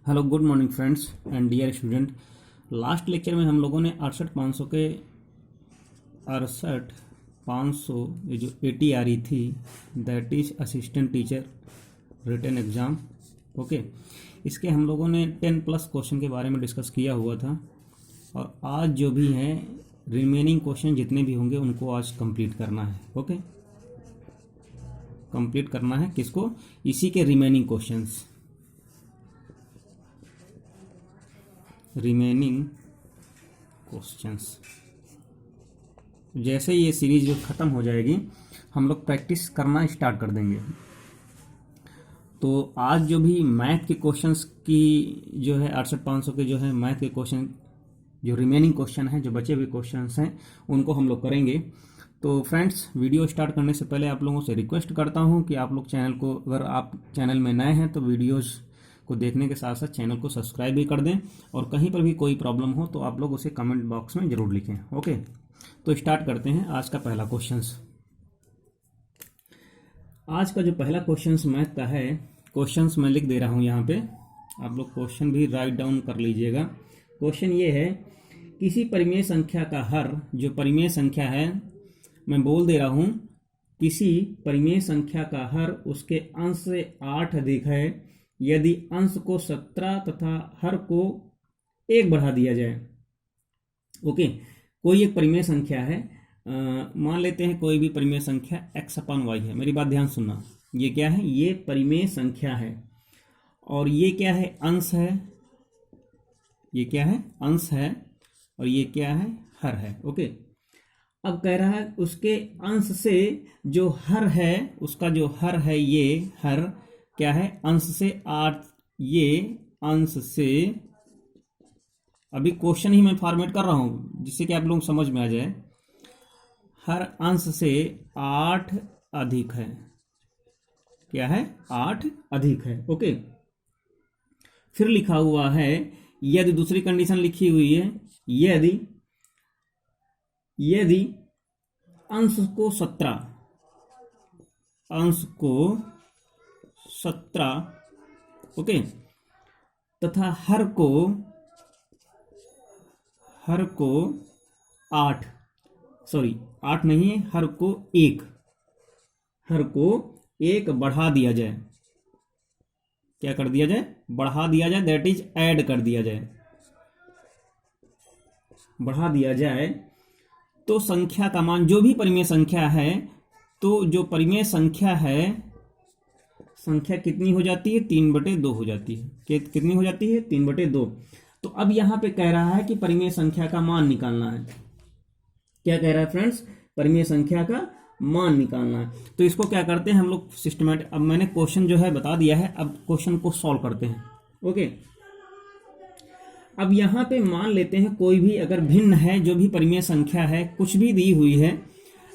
Hello good morning friends and dear student. Last lecture में हम लोगों ने 68,500 ये जो एटी आ रही थी, that is assistant teacher written exam. Okay, इसके हम लोगों ने 10+ क्वेश्चन के बारे में डिस्कस किया हुआ था और आज जो भी हैं रिमेनिंग क्वेश्चन जितने भी होंगे उनको आज कंप्लीट करना है। ओके, कंप्लीट करना है किसको? इसी के रिमेनिंग क्वेश्चंस, रिमेनिंग क्वेश्चंस। जैसे ये सीरीज ख़त्म हो जाएगी हम लोग प्रैक्टिस करना स्टार्ट कर देंगे। तो आज जो भी मैथ के क्वेश्चंस की जो है 68,500 के जो है मैथ के क्वेश्चन, जो रिमेनिंग क्वेश्चन हैं, जो बचे हुए क्वेश्चंस हैं, उनको हम लोग करेंगे। तो फ्रेंड्स, वीडियो स्टार्ट करने से पहले आप लोगों से रिक्वेस्ट करता हूं कि आप लोग चैनल को, अगर आप चैनल में नए हैं तो वीडियोज़ को देखने के साथ साथ चैनल को सब्सक्राइब भी कर दें और कहीं पर भी कोई प्रॉब्लम हो तो आप लोग उसे कमेंट बॉक्स में ज़रूर लिखें। ओके, तो स्टार्ट करते हैं आज का पहला क्वेश्चन। आज का जो पहला क्वेश्चन मैथ का है, क्वेश्चंस मैं लिख दे रहा हूं यहाँ पे, आप लोग क्वेश्चन भी राइट डाउन कर लीजिएगा। क्वेश्चन ये है, किसी परिमेय संख्या का हर, जो परिमेय संख्या है मैं बोल दे रहा हूँ, किसी परिमेय संख्या का हर उसके अंश से 8 अधिक है यदि अंश को 17 तथा हर को 1 बढ़ा दिया जाए। ओके, कोई एक परिमेय संख्या है, मान लेते हैं कोई भी परिमेय संख्या x/y है। मेरी बात ध्यान सुनना, ये क्या है? ये परिमेय संख्या है और ये क्या है? अंश है। ये क्या है? अंश है और ये क्या है? हर है। ओके, अब कह रहा है उसके अंश से जो हर है, उसका जो हर है, ये हर क्या है? अंश से 8। ये अंश से, अभी क्वेश्चन ही मैं फॉर्मेट कर रहा हूं जिससे कि आप लोग समझ में आ जाए। हर अंश से 8 अधिक है। क्या है? 8 अधिक है। ओके, फिर लिखा हुआ है, यदि, दूसरी कंडीशन लिखी हुई है, यदि अंश को 17, अंश को 17, ओके, तथा हर को 8, सॉरी 8 नहीं है, हर को 1 बढ़ा दिया जाए। क्या कर दिया जाए? बढ़ा दिया जाए, दैट इज ऐड कर दिया जाए, बढ़ा दिया जाए। तो संख्या का मान, जो भी परिमेय संख्या है, तो जो परिमेय संख्या है, संख्या कितनी हो जाती है? 3/2 हो जाती है। कितनी हो जाती है? 3/2। तो अब यहां पे कह रहा है कि परिमेय संख्या का मान निकालना है। क्या कह रहा है फ्रेंड्स? परिमेय संख्या का मान निकालना है। तो इसको क्या करते हैं हम लोग? सिस्टमैटिक, अब मैंने क्वेश्चन जो है बता दिया है, अब क्वेश्चन को सॉल्व करते हैं। ओके, अब यहां पे मान लेते हैं कोई भी अगर भिन्न है, जो भी परिमेय संख्या है, कुछ भी दी हुई है,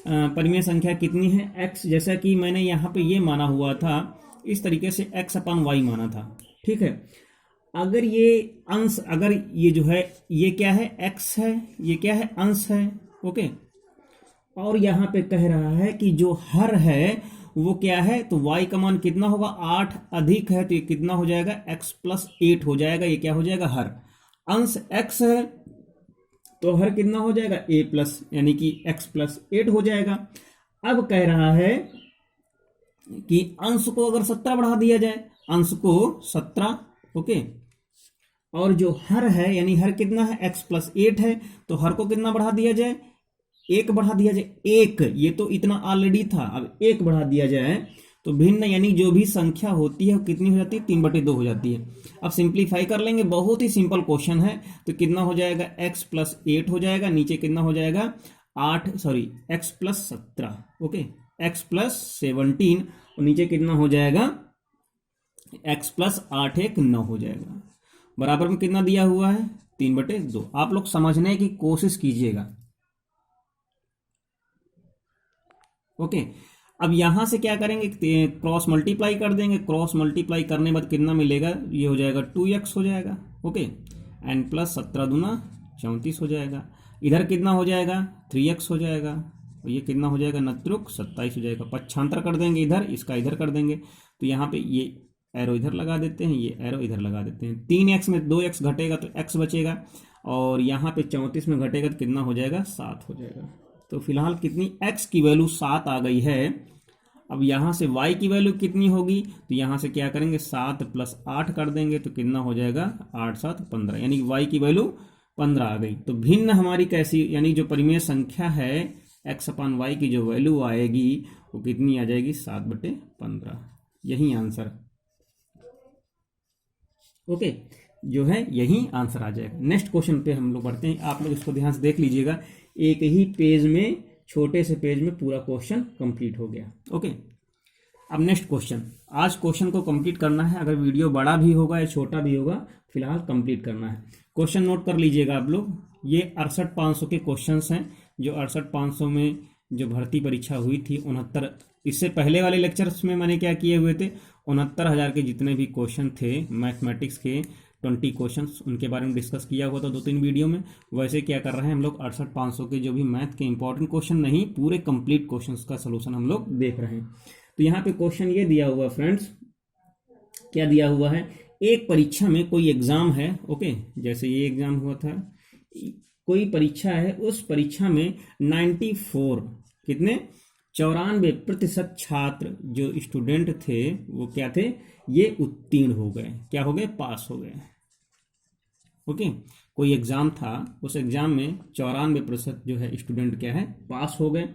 परिमेय संख्या कितनी है? x, जैसा कि मैंने यहाँ पे ये माना हुआ था, इस तरीके से x/y माना था। ठीक है, अगर ये अंश, अगर ये जो है, ये क्या है? x है, ये क्या है? अंश है। ओके, और यहाँ पे कह रहा है कि जो हर है वो क्या है? तो y का मान कितना होगा? 8 अधिक है, तो ये कितना हो जाएगा? x+8 हो जाएगा। ये क्या हो जाएगा? हर। अंश x है तो हर कितना हो जाएगा? a+, यानी कि x+8 हो जाएगा। अब कह रहा है कि अंश को अगर 17 बढ़ा दिया जाए, अंश को 17, ओके, और जो हर है, यानी हर कितना है? x+8 है, तो हर को कितना बढ़ा दिया जाए? 1 बढ़ा दिया जाए। 1, ये तो इतना ऑलरेडी था, अब 1 बढ़ा दिया जाए तो भिन्न, यानी जो भी संख्या होती है वो कितनी हो जाती है? 3/2 हो जाती है। अब सिंप्लीफाई कर लेंगे, बहुत ही सिंपल क्वेश्चन है। तो कितना हो जाएगा? x+8 हो जाएगा, नीचे कितना हो जाएगा? 8, सॉरी x+17, ओके, x+17, और नीचे कितना हो जाएगा? x+8, 1 9 हो जाएगा। बराबर में कितना दिया हुआ है? 3/2। आप लोग समझने की कोशिश कीजिएगा। ओके, अब यहां से क्या करेंगे? क्रॉस मल्टीप्लाई कर देंगे। क्रॉस मल्टीप्लाई करने के बाद कितना मिलेगा? ये हो जाएगा 2x हो जाएगा। ओके, n+17 दूना 34 हो जाएगा। इधर कितना हो जाएगा? 3x हो जाएगा, और ये कितना हो जाएगा? 29 27 हो जाएगा। पक्षांतर कर देंगे इधर, इसका इधर कर देंगे, तो यहाँ पे ये एरो इधर लगा देते हैं, ये एरो इधर लगा देते हैं। 3x में 2x घटेगा तो x बचेगा, और यहाँ पे 34 में घटेगा तो कितना हो जाएगा, 7 हो जाएगा। तो फिलहाल कितनी x की वैल्यू 7 आ गई है। अब यहाँ से y की वैल्यू कितनी होगी, तो यहाँ से क्या करेंगे, 7 + 8 कर देंगे तो कितना हो जाएगा, 8 7 15, यानी कि y की वैल्यू 15 आ गई। तो भिन्न हमारी कैसी, यानी जो परिमेय संख्या है x/y की जो वैल्यू आएगी वो कितनी आ जाएगी, 7/15। यही आंसर, ओके, जो है यही आंसर आ जाएगा। नेक्स्ट क्वेश्चन पे हम लोग बढ़ते हैं। आप लोग इसको ध्यान से देख लीजिएगा, एक ही पेज में, छोटे से पेज में पूरा क्वेश्चन कंप्लीट हो गया। ओके, अब नेक्स्ट क्वेश्चन, आज क्वेश्चन को कंप्लीट करना है, अगर वीडियो बड़ा भी होगा या छोटा भी होगा, फिलहाल कंप्लीट करना है। क्वेश्चन नोट कर लीजिएगा आप लोग, ये 68,500 के क्वेश्चंस हैं, जो 68,500 में जो भर्ती परीक्षा हुई थी 69, इससे पहले वाले लेक्चर्स में मैंने क्या किए हुए थे, 69,000 के जितने भी क्वेश्चन थे मैथमेटिक्स के 20 क्वेश्चंस, उनके बारे में डिस्कस किया हुआ था 2-3 वीडियो में। वैसे क्या कर रहे हैं हम लोग, 68,500 के जो भी मैथ के इंपॉर्टेंट क्वेश्चन नहीं, पूरे कंप्लीट क्वेश्चंस का सोल्यूशन हम लोग देख रहे हैं। तो यहाँ पे क्वेश्चन ये दिया हुआ फ्रेंड्स, क्या दिया हुआ है, एक परीक्षा में कोई एग्जाम है, ओके, जैसे ये एग्जाम हुआ था, कोई परीक्षा है, उस परीक्षा में 94, कितने, 94% छात्र जो स्टूडेंट थे वो क्या थे, ये उत्तीर्ण हो गए, क्या हो गए, पास हो गए। ओके, कोई एग्जाम था, उस एग्जाम में 94% जो है स्टूडेंट क्या है, पास हो गए,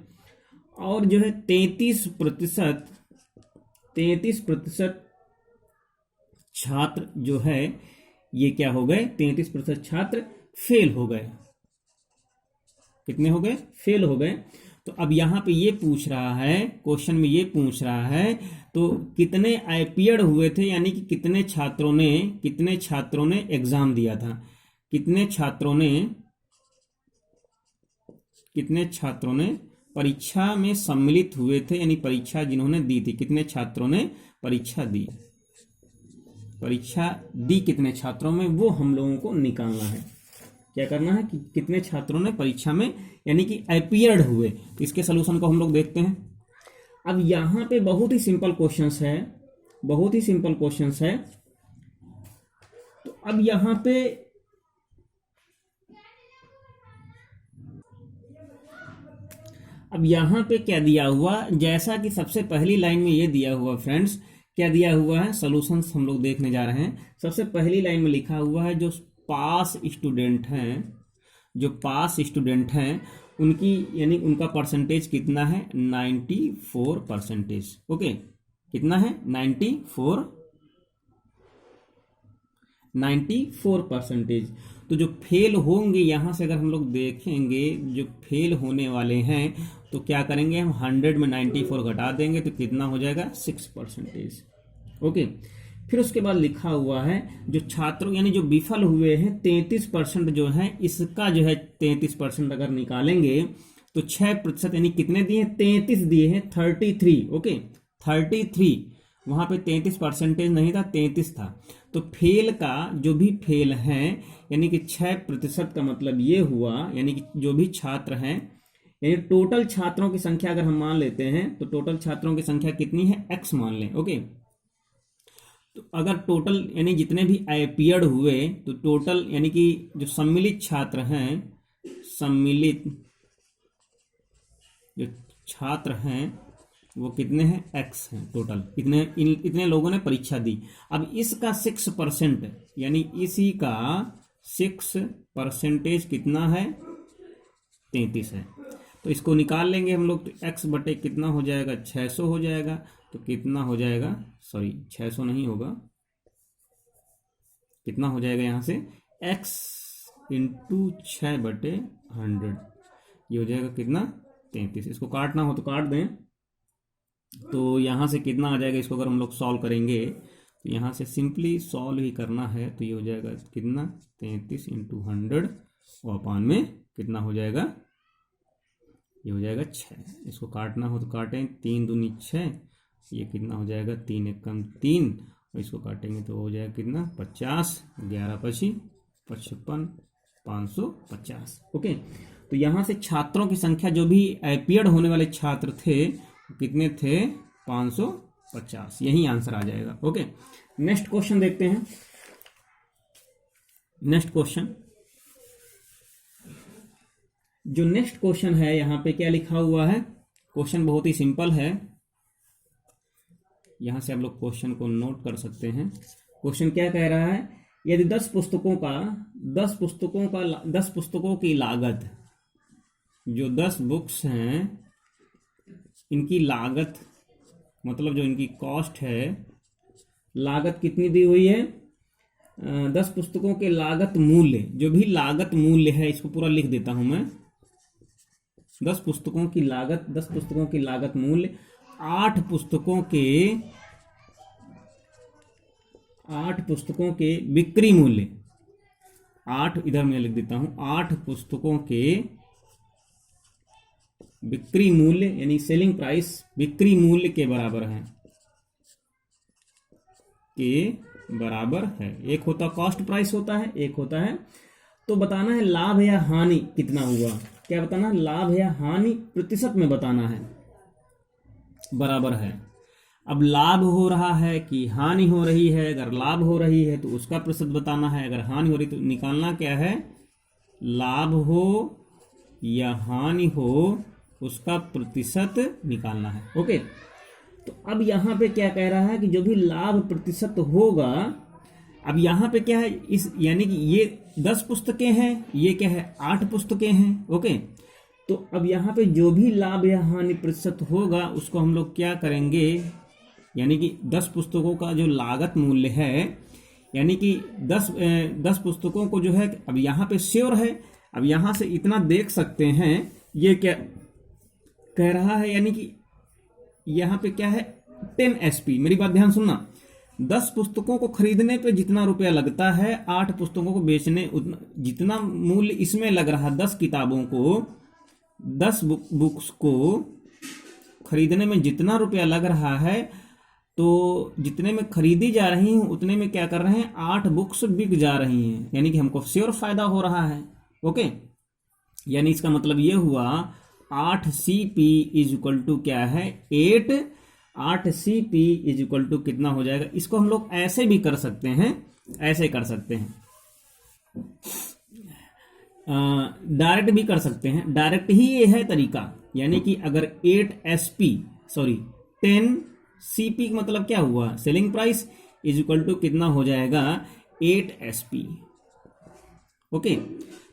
और जो है 33% छात्र जो है ये क्या हो गए, 33% छात्र फेल हो गए। कितने हो गए, फेल हो गए। तो अब यहाँ पे ये पूछ रहा है, क्वेश्चन में ये पूछ रहा है, तो कितने अपीयर्ड हुए थे, यानी कि कितने छात्रों ने एग्जाम दिया था, कितने छात्रों ने परीक्षा में सम्मिलित हुए थे, यानी परीक्षा जिन्होंने दी थी, कितने छात्रों ने परीक्षा दी कितने छात्रों में, वो हम लोगों को निकालना है। क्या करना है कि कितने छात्रों ने परीक्षा में यानी कि अपीयर्ड हुए। इसके सलूशन को हम लोग देखते हैं। अब यहां पे बहुत ही सिंपल क्वेश्चंस है, तो अब यहां पे क्या दिया हुआ, जैसा कि सबसे पहली लाइन में ये दिया हुआ फ्रेंड्स, क्या दिया हुआ है, सॉल्यूशंस हम लोग देखने जा रहे हैं। सबसे पहली लाइन में लिखा हुआ है, जो पास स्टूडेंट हैं उनकी, यानी उनका परसेंटेज कितना है, 94%। ओके, कितना है, 94%। तो जो फेल होंगे, यहां से अगर हम लोग देखेंगे, जो फेल होने वाले हैं, तो क्या करेंगे हम, 100 में 94 घटा देंगे तो कितना हो जाएगा, 6%। ओके, फिर उसके बाद लिखा हुआ है, जो छात्रों यानी जो विफल हुए हैं 33% जो है, इसका जो है 33% अगर निकालेंगे तो 6%, यानी कितने दिए, 33 दिए हैं, 33। ओके, 33, वहां पे 33% नहीं था, 33 था। तो फेल का, जो भी फेल हैं, यानी कि 6% का मतलब ये हुआ, यानी कि जो भी छात्र हैं, यानी टोटल छात्रों की संख्या अगर हम मान लेते हैं, तो टोटल छात्रों की संख्या कितनी है, x मान लें। ओके, तो अगर टोटल यानी जितने भी अपीयर्ड हुए, तो टोटल यानी कि जो सम्मिलित छात्र हैं, वो कितने हैं, x हैं टोटल, इतने लोगों ने परीक्षा दी। अब इसका 6%, यानी इसी का 6% कितना है, 33 है। तो इसको निकाल लेंगे हम लोग, तो x बटे कितना हो जाएगा, 600 हो जाएगा। तो कितना हो जाएगा, सॉरी 600 नहीं होगा, कितना हो जाएगा यहाँ से, x × 6/100, ये हो जाएगा कितना, 33। इसको काटना हो तो काट दें, तो यहाँ से कितना आ जाएगा, इसको अगर हम लोग सॉल्व करेंगे, तो यहाँ से सिंपली सॉल्व ही करना है, तो ये हो जाएगा कितना, 33 × 100 और अपान में कितना हो जाएगा, ये हो जाएगा 6। इसको काटना हो तो काटें, 3 दूनी 6, ये कितना हो जाएगा, 3 एकम 3, और इसको काटेंगे तो हो जाएगा कितना, 50, 11 × 25 = 55, 550। ओके, तो यहाँ से छात्रों की संख्या, जो भी अपीयर्ड होने वाले छात्र थे कितने थे, 550 50, यही आंसर आ जाएगा। ओके, नेक्स्ट क्वेश्चन देखते हैं। नेक्स्ट क्वेश्चन, जो नेक्स्ट क्वेश्चन है यहाँ पे क्या लिखा हुआ है, क्वेश्चन बहुत ही सिंपल है, यहां से आप लोग क्वेश्चन को नोट कर सकते हैं। क्वेश्चन क्या कह रहा है, यदि 10 पुस्तकों की लागत, जो 10 बुक्स हैं इनकी लागत, मतलब जो इनकी कॉस्ट है, लागत कितनी दी हुई है, 10 पुस्तकों के लागत मूल्य, जो भी लागत मूल्य है, इसको पूरा लिख देता हूं मैं, 10 पुस्तकों की लागत मूल्य 8 पुस्तकों के बिक्री मूल्य, 8 इधर मैं लिख देता हूं, 8 पुस्तकों के बिक्री मूल्य यानी सेलिंग प्राइस बिक्री मूल्य के बराबर है, एक होता कॉस्ट प्राइस होता है, एक होता है, तो बताना है लाभ या हानि कितना हुआ, क्या बताना, लाभ या हानि प्रतिशत में बताना है, बराबर है। अब लाभ हो रहा है कि हानि हो रही है, अगर लाभ हो रही है तो उसका प्रतिशत बताना है, अगर हानि हो रही तो निकालना क्या है, लाभ हो या हानि हो उसका प्रतिशत निकालना है। ओके, तो अब यहां पे क्या कह रहा है कि जो भी लाभ प्रतिशत होगा, अब यहां पे क्या है, इस यानी कि ये 10 पुस्तकें हैं, ये क्या है 8 पुस्तकें हैं। ओके, तो अब यहाँ पे जो भी लाभ या हानि प्रतिशत होगा उसको हम लोग क्या करेंगे, यानी कि 10 पुस्तकों का जो लागत मूल्य है, यानी कि 10 पुस्तकों को जो है, अब यहाँ पे श्योर है, अब यहाँ से इतना देख सकते हैं, ये क्या कह रहा है, यानी कि यहाँ पे क्या है 10 SP, मेरी बात ध्यान सुनना, 10 पुस्तकों को खरीदने पे जितना रुपया लगता है, 8 पुस्तकों को बेचने जितना मूल्य इसमें लग रहा है, 10 किताबों को, 10 बुक्स को खरीदने में जितना रुपया लग रहा है, तो जितने में खरीदी जा रही हैं उतने में क्या कर रहे हैं, 8 बुक्स बिक जा रही हैं, यानी कि हमको श्योर फायदा हो रहा है। ओके, यानी इसका मतलब ये हुआ 8 CP इज इक्वल टू क्या है 8 CP इज इक्वल टू कितना हो जाएगा, इसको हम लोग ऐसे भी कर सकते हैं, ऐसे कर सकते हैं, डायरेक्ट भी कर सकते हैं, डायरेक्ट ही ये है तरीका, यानी कि अगर 10 CP मतलब क्या हुआ, selling price is equal to कितना हो जाएगा 8 SP। ओके,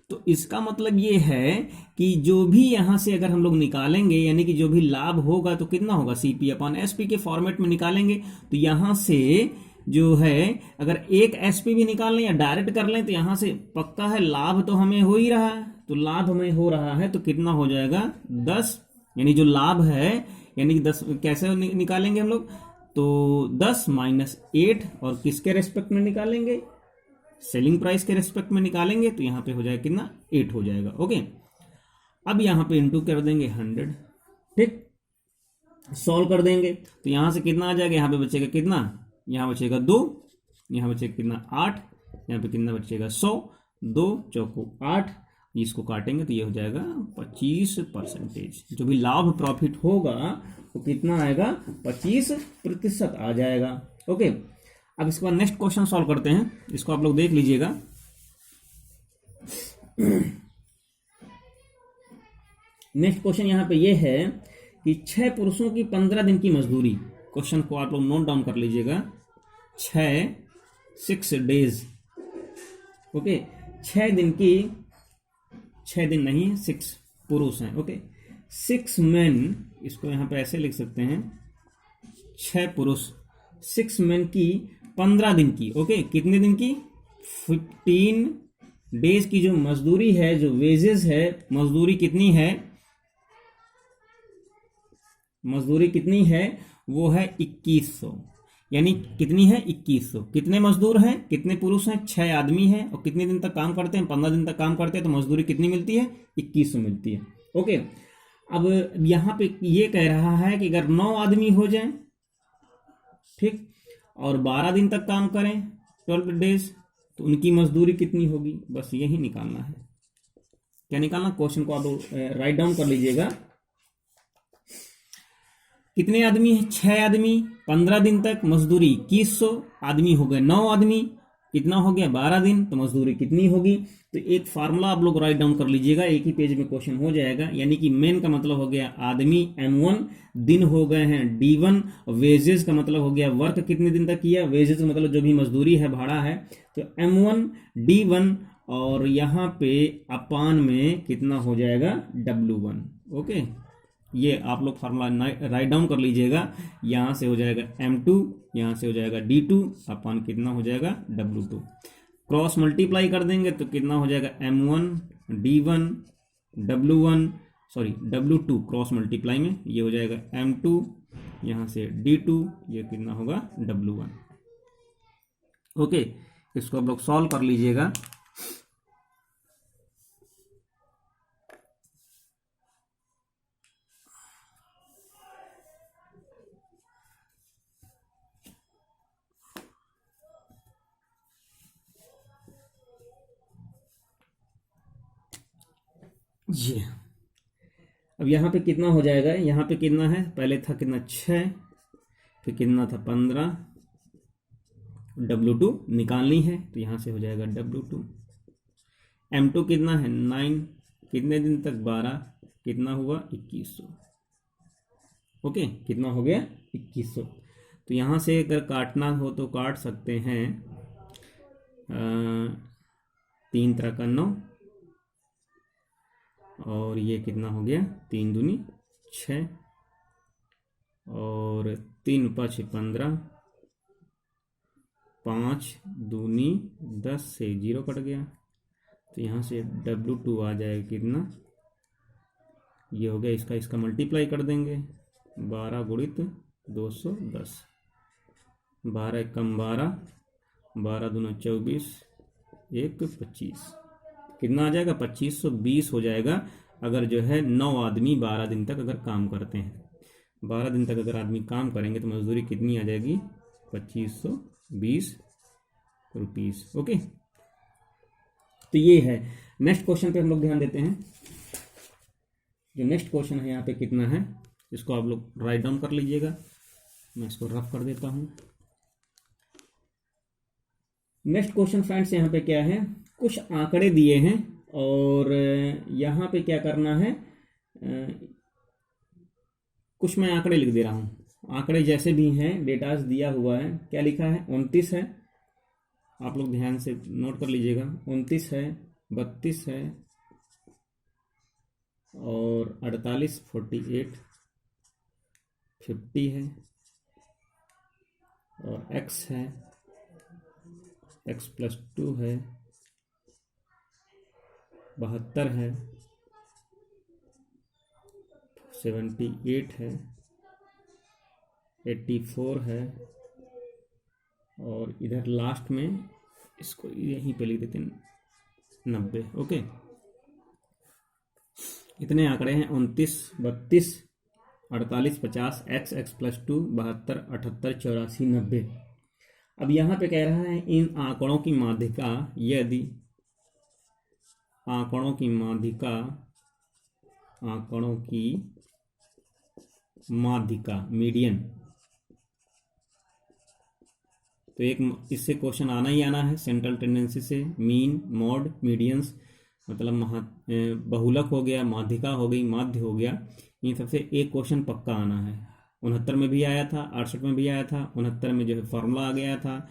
तो इसका मतलब ये है कि जो भी यहां से अगर हम लोग निकालेंगे, यानी कि जो भी लाभ होगा तो कितना होगा, CP अपॉन SP के फॉर्मेट में निकालेंगे, तो यहां से जो है अगर 1 SP भी निकाल लें या डायरेक्ट कर लें तो यहां से पक्का है लाभ तो हमें हो ही रहा है, तो लाभ हमें हो रहा है तो कितना हो जाएगा 10, यानी जो लाभ है, यानी कि 10 कैसे निकालेंगे हम लोग, तो 10 माइनस 8, और किसके रेस्पेक्ट में निकालेंगे, सेलिंग प्राइस के रेस्पेक्ट में निकालेंगे, तो यहां पे हो जाएगा कितना 8 हो जाएगा। ओके, अब यहां पे इंटू कर देंगे 100, ठीक, सॉल्व कर देंगे तो यहां से कितना आ जाएगा, यहां पे बचेगा कितना, यहां बचेगा 2, यहां बचेगा कितना 8, यहां पे कितना बचेगा 100, 2 चौको 8, इसको काटेंगे तो ये हो जाएगा 25%, जो भी लाभ प्रॉफिट होगा वो कितना आएगा 25% आ जाएगा। ओके, अब इसके बाद नेक्स्ट क्वेश्चन सॉल्व करते हैं, इसको आप लोग देख लीजिएगा। नेक्स्ट क्वेश्चन यहाँ पे ये है कि 6 पुरुषों की 15 दिन की मजदूरी, क्वेश्चन को आप लोग नोट डाउन कर लीजिएगा, 6 डेज। ओके, 6 दिन नहीं है, 6 पुरुष हैं। ओके, 6 मेन, इसको यहां पे ऐसे लिख सकते हैं, 6 पुरुष 6 मेन की 15 दिन की, ओके, कितने दिन की 15 डेज की जो मजदूरी है, जो वेजेस है, मजदूरी कितनी है, मजदूरी कितनी है, वो है 2100, यानी कितनी है 2100। कितने मजदूर हैं, कितने पुरुष हैं, 6 आदमी हैं, और कितने दिन तक काम करते हैं, 15 दिन तक काम करते हैं, तो मजदूरी कितनी मिलती है 2100 मिलती है। ओके, अब यहां पे ये कह रहा है कि अगर 9 आदमी हो जाएं, ठीक, और 12 दिन तक काम करें 12 डेज, तो उनकी मजदूरी कितनी होगी, बस यही निकालना है। क्या निकालना, क्वेश्चन को आप राइट डाउन कर लीजिएगा। कितने आदमी है? 6 आदमी, 15 दिन तक मजदूरी 2100, आदमी हो गए 9 आदमी, कितना हो गया? 12 दिन, तो मजदूरी कितनी होगी? तो एक फार्मूला आप लोग राइट डाउन कर लीजिएगा, एक ही पेज में क्वेश्चन हो जाएगा। यानी कि मेन का मतलब हो गया आदमी M1, दिन हो गए हैं D1, वेजेस का मतलब हो गया वर्क कितने दिन तक किया, वेजेस का मतलब जो भी मजदूरी है, भाड़ा है, तो M1 D1, और यहाँ पे अपान में कितना हो जाएगा? W1। ओके, ये आप लोग फार्मूला राइट डाउन कर लीजिएगा। यहाँ से हो जाएगा M2, यहाँ से हो जाएगा D2, अपान कितना हो जाएगा? W2। क्रॉस मल्टीप्लाई कर देंगे तो कितना हो जाएगा? M1 D1 W1, sorry W2, cross multiply में ये हो जाएगा M2, यहाँ से D2, ये कितना होगा? W1। ओके, इसको आप लोग सॉल्व कर लीजिएगा। ये अब यहाँ पे कितना हो जाएगा? यहाँ पे कितना है? पहले था कितना? 6, फिर कितना था? 15, W2 निकालनी है तो यहाँ से हो जाएगा W2। M2 कितना है? 9, कितने दिन तक? 12, कितना हुआ? 2100। ओके, कितना हो गया? 2100। तो यहाँ से अगर काटना हो तो काट सकते हैं, 3 3 का 9, और ये कितना हो गया? 3 दूनी 6, और 3 5 15, 5 दूनी 10 से 0 कट गया, तो यहाँ से W2 आ जाएगा कितना? ये हो गया, इसका मल्टीप्लाई कर देंगे, 12 गुणित 210, 12 कम 12, 12 दूना 24, 1 25, कितना आ जाएगा? 2520 हो जाएगा। अगर जो है 9 आदमी 12 दिन तक अगर काम करते हैं, 12 दिन तक अगर आदमी काम करेंगे तो मजदूरी कितनी आ जाएगी? 2520 रुपीस। ओके, तो ये है। नेक्स्ट क्वेश्चन पे हम लोग ध्यान देते हैं। जो नेक्स्ट क्वेश्चन है यहाँ पे कितना है, इसको आप लोग राइट डाउन कर लीजिएगा, मैं इसको रफ कर देता हूँ। नेक्स्ट क्वेश्चन फ्रेंड्स यहाँ पे क्या है? कुछ आंकड़े दिए हैं और यहाँ पे क्या करना है, कुछ मैं आंकड़े लिख दे रहा हूँ। आंकड़े जैसे भी हैं, डेटास दिया हुआ है, क्या लिखा है? 29 है, आप लोग ध्यान से नोट कर लीजिएगा। 29 है, 32 है, और 48, 48, 50 है, और x है, x+2 है, 72 है, 78 है, 84 है, और इधर लास्ट में इसको यहीं पे लिख देते हैं 90। ओके, इतने आंकड़े हैं 29, 32, 48, 50, x+2, 72, 78, 84, 90। अब यहाँ पे कह रहा है इन आंकड़ों की माध्यिका, यदि आंकड़ों की माध्यिका मीडियन, तो एक इससे क्वेश्चन आना ही आना है, सेंट्रल टेंडेंसी से। मीन, मॉड, मीडियंस मतलब बहुलक हो गया, माध्यिका हो गई, माध्य हो गया, इन सबसे एक क्वेश्चन पक्का आना है। 69 में भी आया था, 68 में भी आया था। 69 में जो है फॉर्मूला आ गया था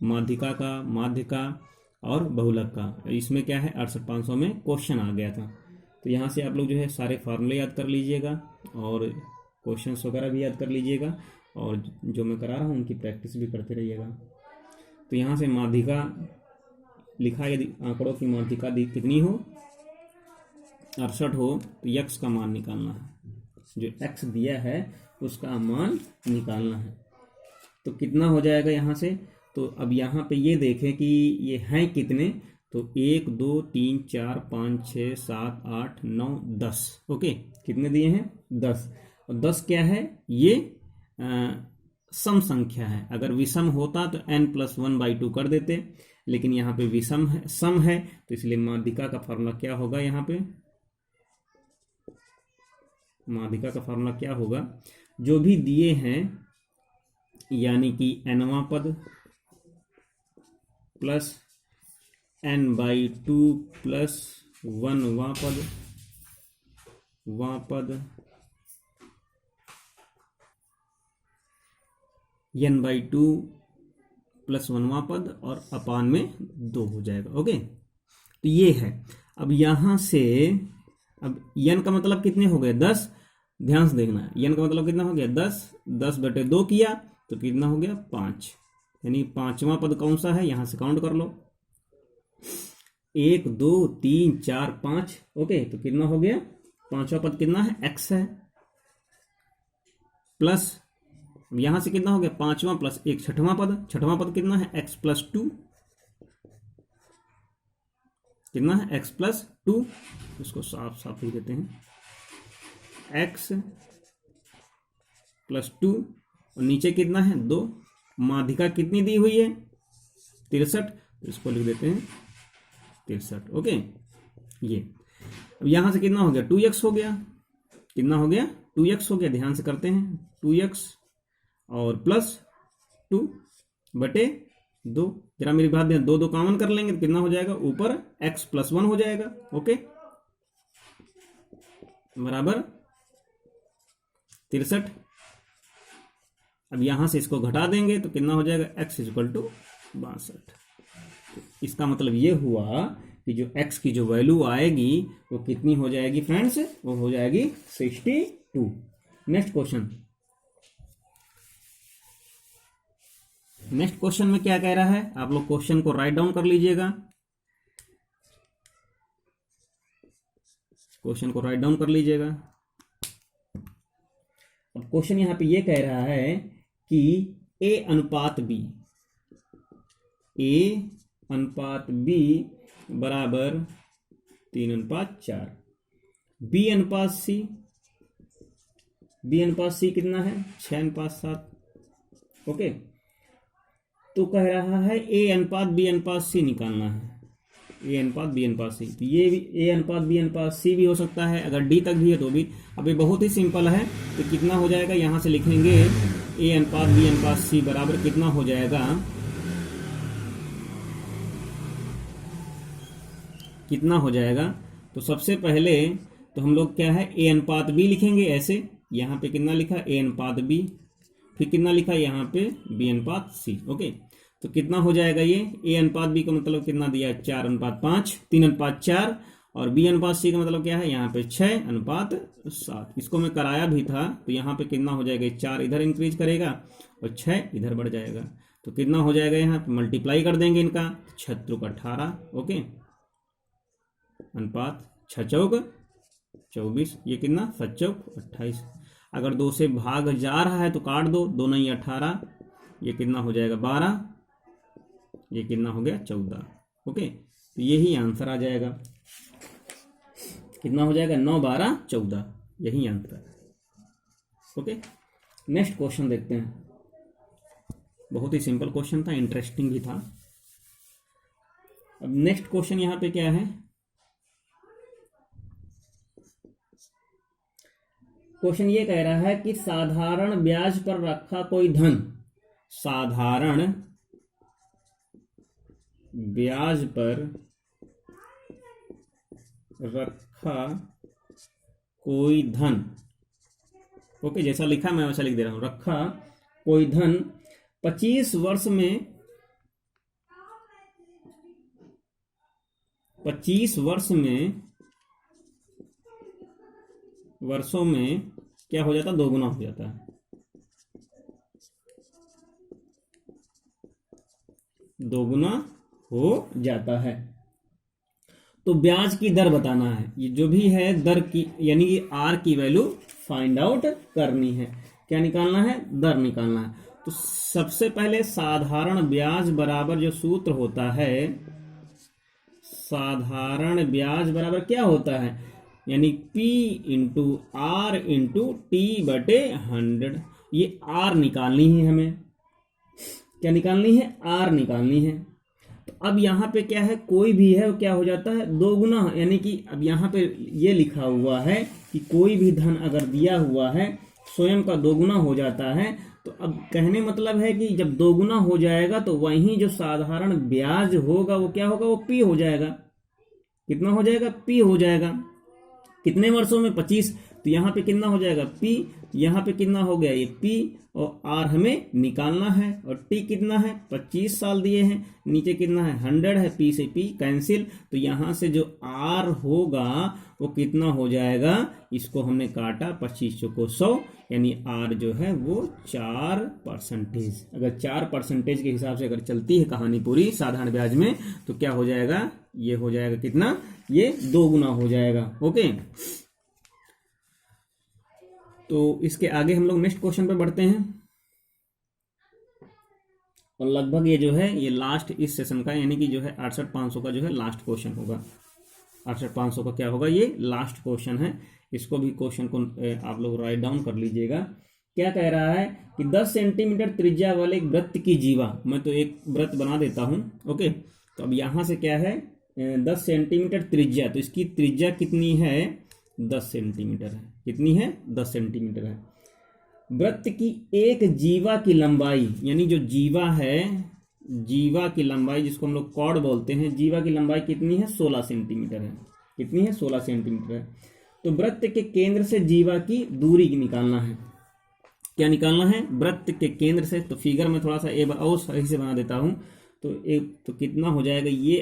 माध्यिका का, माध्यिका और बहुलक का। इसमें क्या है, 68,500 में क्वेश्चन आ गया था। तो यहाँ से आप लोग जो है सारे फार्मूले याद कर लीजिएगा और क्वेश्चंस वगैरह भी याद कर लीजिएगा, और जो मैं करा रहा हूँ उनकी प्रैक्टिस भी करते रहिएगा। तो यहाँ से माध्यिका लिखा, यदि आंकड़ों की माध्यिका कितनी हो, 68 हो, तो x का मान निकालना है। जो x दिया है उसका मान निकालना है। तो कितना हो जाएगा यहाँ से? तो अब यहाँ पे ये देखें कि ये हैं कितने, तो 1 2 3 4 5 6 7 8 9 10। ओके, कितने दिए हैं? 10। और 10 क्या है? ये सम संख्या है। अगर विषम होता तो n+1/2 कर देते, लेकिन यहाँ पे विषम है, सम है, तो इसलिए माध्यिका का फॉर्मूला क्या होगा? यहाँ पे माध्यिका का फॉर्मूला क्या होगा? जो भी दिए हैं, यानी कि nवां पद प्लस n/2 प्लस 1वां पद n/2 प्लस 1वां पद और अपान में 2 हो जाएगा। ओके, तो ये है। अब यहां से अब n का मतलब कितने हो गए 10, ध्यान से देखना है, n का मतलब कितना हो गया 10, 10/2 किया तो कितना हो गया 5, यानी 5वां पद कौन सा है, यहां से काउंट कर लो 1 2 3 4 5। ओके, तो कितना हो गया 5वां पद कितना है x है, प्लस यहां से कितना हो गया 5वां प्लस 1 छठवां पद कितना है x+2, कितना है x+2, इसको साफ साफ लिख देते हैं x+2 और नीचे कितना है 2, माध्यिका कितनी दी हुई है 63, तो इसको लिख देते हैं 63। ओके, ये अब यहां से कितना हो गया 2x हो गया, कितना हो गया 2x हो गया, ध्यान से करते हैं 2x और प्लस 2/2, जरा मेरी बात ध्यान, 2 कॉमन कर लेंगे तो कितना हो जाएगा ऊपर x+1 हो जाएगा। ओके, बराबर 63। अब यहां से इसको घटा देंगे तो कितना हो जाएगा x = 62। तो इसका मतलब ये हुआ कि जो x की जो वैल्यू आएगी वो कितनी हो जाएगी फ्रेंड्स, वो हो जाएगी 62। नेक्स्ट क्वेश्चन में क्या कह रहा है, आप लोग क्वेश्चन को राइट डाउन कर लीजिएगा, क्वेश्चन को राइट डाउन कर लीजिएगा। अब क्वेश्चन यहां पे ये कह रहा है कि a/b बराबर 3/4, b/c कितना है 6/7। ओके, तो कह रहा है a/b/c निकालना है, a/b/c, तो ये भी a/b/c भी हो सकता है, अगर d तक भी है तो भी। अब ये बहुत ही सिंपल है, तो कितना हो जाएगा, यहां से लिखेंगे a/b/c बराबर कितना हो जाएगा, कितना हो जाएगा, तो सबसे पहले तो हम लोग क्या है a/b लिखेंगे, ऐसे यहाँ पे कितना लिखा a/b, फिर कितना लिखा यहाँ पे b/c। ओके, तो कितना हो जाएगा ये a/b का मतलब कितना दिया 4/5, 3/4, और b/c का मतलब क्या है यहाँ पे 6/7। इसको मैं कराया भी था, तो यहाँ पे कितना हो जाएगा 4 इधर इंक्रीज करेगा और 6 इधर बढ़ जाएगा, तो कितना हो जाएगा यहाँ पे मल्टीप्लाई कर देंगे इनका 6×18। ओके, अनुपात 6×4 = 24, ये कितना 7×4 = 28। अगर 2 से भाग जा रहा है तो काट दो, 2 9 18, ये कितना हो जाएगा 12, ये कितना हो गया 14। ओके, तो यही आंसर आ जाएगा, कितना हो जाएगा 9 12 14, यही आंसर। ओके, नेक्स्ट क्वेश्चन देखते हैं, बहुत ही सिंपल क्वेश्चन था, इंटरेस्टिंग भी था। अब नेक्स्ट क्वेश्चन यहाँ पे क्या है, क्वेश्चन ये कह रहा है कि साधारण ब्याज पर रखा कोई धन, साधारण ब्याज पर रखा कोई धन, ओके, जैसा लिखा मैं वैसा लिख दे रहा हूं, रखा कोई धन 25 वर्षों में क्या हो जाता, दोगुना हो जाता है, दोगुना हो जाता है। तो ब्याज की दर बताना है, ये जो भी है दर की, यानी कि आर की वैल्यू फाइंड आउट करनी है, क्या निकालना है, दर निकालना है। तो सबसे पहले साधारण ब्याज बराबर जो सूत्र होता है, साधारण ब्याज बराबर क्या होता है, यानी P × R × T/100। ये R निकालनी है हमें, क्या निकालनी है, R निकालनी है। तो अब यहाँ पे क्या है, कोई भी है वो क्या हो जाता है, दोगुना, यानी कि अब यहाँ पे ये लिखा हुआ है कि कोई भी धन अगर दिया हुआ है स्वयं का दोगुना हो जाता है। तो अब कहने मतलब है कि जब दोगुना हो जाएगा तो वहीं जो साधारण ब्याज होगा वो क्या होगा, वो पी हो जाएगा। कितना हो जाएगा, पी हो जाएगा। कितने वर्षों में, 25। तो यहाँ पे कितना हो जाएगा, पी। यहाँ पे कितना हो गया, ये पी, और आर हमें निकालना है, और टी कितना है, 25 साल दिए हैं। नीचे कितना है, 100 है, पी से पी कैंसिल। तो यहाँ से जो आर होगा वो कितना हो जाएगा, इसको हमने काटा 25 चौको 100, यानी आर जो है वो 4%। अगर 4% के हिसाब से अगर चलती है कहानी पूरी साधारण ब्याज में, तो क्या हो जाएगा, ये हो जाएगा कितना, ये 2 गुना हो जाएगा। ओके, तो इसके आगे हम लोग नेक्स्ट क्वेश्चन पे बढ़ते हैं, और लगभग ये जो है ये लास्ट इस सेशन का, यानी कि जो है 68,500 का जो है लास्ट क्वेश्चन होगा। 68,500 का क्या होगा, ये लास्ट क्वेश्चन है। इसको भी क्वेश्चन को आप लोग राइट डाउन कर लीजिएगा। क्या कह रहा है कि 10 सेंटीमीटर त्रिज्या वाले एक वृत्त की जीवा, मैं तो एक वृत्त बना देता हूं। ओके, तो अब यहां से क्या है, 10 सेंटीमीटर त्रिज्या, तो इसकी त्रिज्या कितनी है, 10 सेंटीमीटर है। कितनी है, 10 सेंटीमीटर है। वृत्त की एक जीवा की लंबाई, यानी जो जीवा है, जीवा की लंबाई जिसको हम लोग कॉर्ड बोलते हैं, जीवा की लंबाई कितनी है, 16 सेंटीमीटर है। कितनी है, 16 सेंटीमीटर है। तो वृत्त के केंद्र से जीवा की दूरी निकालना है। क्या निकालना है, वृत्त के केंद्र से। तो फिगर में थोड़ा सा और सही से बना देता हूं। तो कितना हो जाएगा, ये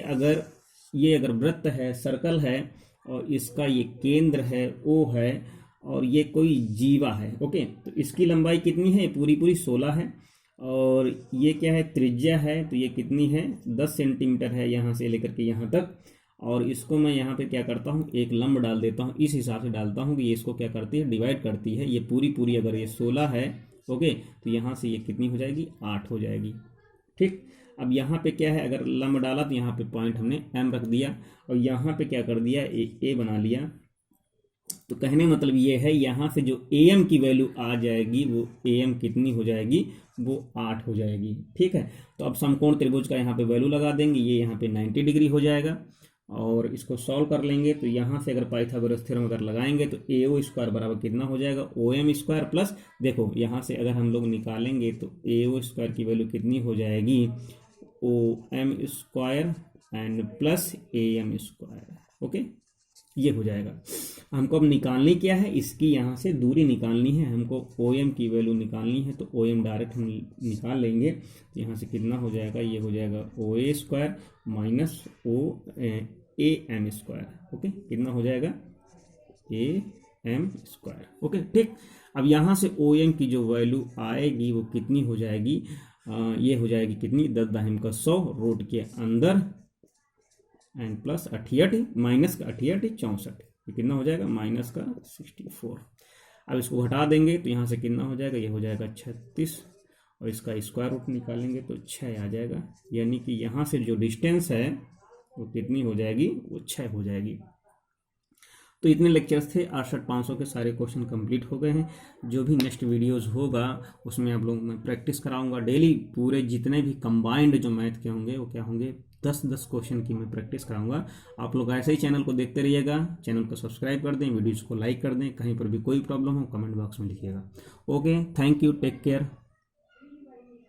अगर वृत्त है, सर्कल है, और इसका ये केंद्र है, ओ है, और ये कोई जीवा है। ओके, तो इसकी लंबाई कितनी है, पूरी 16 है, और ये क्या है, त्रिज्या है। तो ये कितनी है, 10 सेंटीमीटर है, यहाँ से लेकर के यहाँ तक। और इसको मैं यहाँ पे क्या करता हूँ, एक लंब डाल देता हूँ, इस हिसाब से डालता हूँ कि ये इसको क्या करती है, डिवाइड करती है। ये पूरी अगर ये 16 है, ओके, तो यहाँ से ये कितनी हो जाएगी, 8 हो जाएगी। ठीक, अब यहाँ पे क्या है, अगर लंब डाला तो यहाँ पे पॉइंट हमने m रख दिया, और यहाँ पे क्या कर दिया, a बना लिया। तो कहने मतलब ये है, यहाँ से जो am की वैल्यू आ जाएगी, वो am कितनी हो जाएगी, वो 8 हो जाएगी। ठीक है, तो अब समकोण त्रिभुज का यहाँ पे वैल्यू लगा देंगे, ये यहाँ पे 90 डिग्री हो जाएगा, और इसको सॉल्व कर लेंगे। तो यहाँ से अगर पाइथागोरस थ्योरम अगर लगाएंगे तो AO स्क्वायर बराबर कितना हो जाएगा, OM स्क्वायर प्लस, देखो यहाँ से अगर हम लोग निकालेंगे तो AO स्क्वायर की वैल्यू कितनी हो जाएगी, OM square and plus AM square. Okay, ये हो जाएगा। हमको अब निकालनी क्या है, इसकी यहाँ से दूरी निकालनी है, हमको OM की वैल्यू निकालनी है। तो OM डायरेक्ट हम निकाल लेंगे। तो यहाँ से कितना हो जाएगा, ये हो जाएगा OA square minus AM square. Okay, कितना हो जाएगा, AM स्क्वायर। ओके, ठीक। अब यहाँ से OM की जो वैल्यू आएगी वो कितनी हो जाएगी, ये हो जाएगी कितनी, 10⁻100 रूट के अंदर एंड प्लस 68 माइनस का 68 64, कितना हो जाएगा, माइनस का 64। अब इसको हटा देंगे तो यहाँ से कितना हो जाएगा, ये हो जाएगा 36, और इसका स्क्वायर रूट निकालेंगे तो 6 आ जाएगा। यानी कि यहाँ से जो डिस्टेंस है वो कितनी हो जाएगी, वो 6 हो जाएगी। तो इतने लेक्चर्स थे, 68,500 के सारे क्वेश्चन कंप्लीट हो गए हैं। जो भी नेक्स्ट वीडियोस होगा उसमें आप लोग मैं प्रैक्टिस कराऊंगा डेली। पूरे जितने भी कंबाइंड जो मैथ के होंगे वो क्या होंगे, 10-10 क्वेश्चन की मैं प्रैक्टिस कराऊंगा। आप लोग ऐसे ही चैनल को देखते रहिएगा, चैनल को सब्सक्राइब कर दें, वीडियोज़ को लाइक कर दें। कहीं पर भी कोई प्रॉब्लम हो कमेंट बॉक्स में लिखिएगा। Okay, thank you, take care.